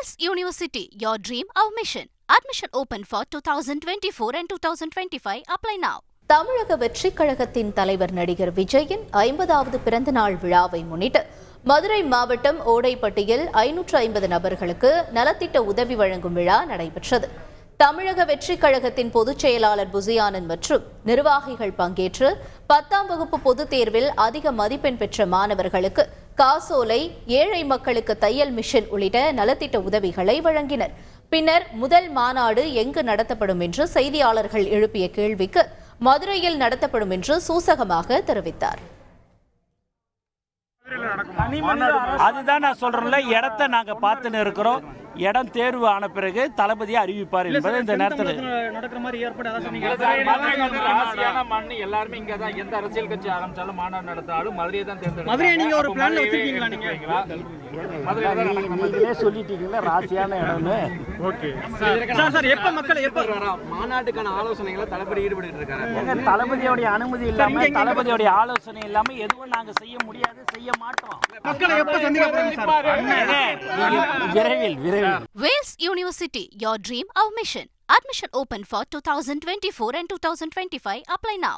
Wales University, your dream, our mission. Admission open for 2024 and 2025. Apply now. தமிழக வெற்றிக் கழகத்தின் தலைவர் நடிகர் விஜயின் 50வது பிறந்த நாள் விழாவை முன்னிட்டு மதுரை மாவட்டம் ஓடைப்பட்டியில் 550 நபர்களுக்கு நலத்திட்ட உதவி வழங்கும் விழா நடைபெற்றது. தமிழக வெற்றிக் கழகத்தின் பொதுச் செயலாளர் புசியானந்த் மற்றும் நிர்வாகிகள் பங்கேற்று 10ஆம் வகுப்பு பொதுத் தேர்வில் அதிக மதிப்பெண் பெற்ற மாணவர்களுக்கு காசோலை, ஏழை மக்களுக்கு தையல் மிஷின் உள்ளிட்ட நலத்திட்ட உதவிகளை வழங்கினர். பின்னர் முதல் மாநாடு எங்கு நடத்தப்படும் என்று செய்தியாளர்கள் எழுப்பிய கேள்விக்கு மதுரையில் நடத்தப்படும் என்று சூசகமாக தெரிவித்தார். அதுதான் நான் சொல்றேன்ல, இடத்தை நாங்க பார்த்துன்னு இருக்கிறோம். இடம் தேர்வு ஆன பிறகு தளபதியை அறிவிப்பார் என்பது இந்த நேரத்தில் நடக்கிற மாதிரி ஏற்பாடு. எல்லாருமே இங்க தான், எந்த அரசியல் கட்சி ஆரம்பிச்சாலும் மாநாடு நடத்தாலும் மதுரையை தான் தேர்ந்தெடுக்கும். மதுரையை நீங்க ஒரு பிளான்ல வச்சிருக்கீங்களா? நீங்க மதுரையிலே சொல்லிட்டீங்களா ராசியான இடம்னு. ஓகே சார், எப்ப மக்கள் எப்ப மாநாட்டுக்கான ஆலோசனைகளை தளபதி ஈடுபட்டு இருக்காரு? தளபதியோடைய அனுமதி இல்லாம, தளபதியோடைய ஆலோசனை இல்லாம எதுவும் நாங்க செய்ய முடியாது, செய்ய மாட்டோம். மக்களை எப்ப சந்திக்க விரைவில். Wales University, your dream, our mission. Admission open for 2024 and 2025. Apply now.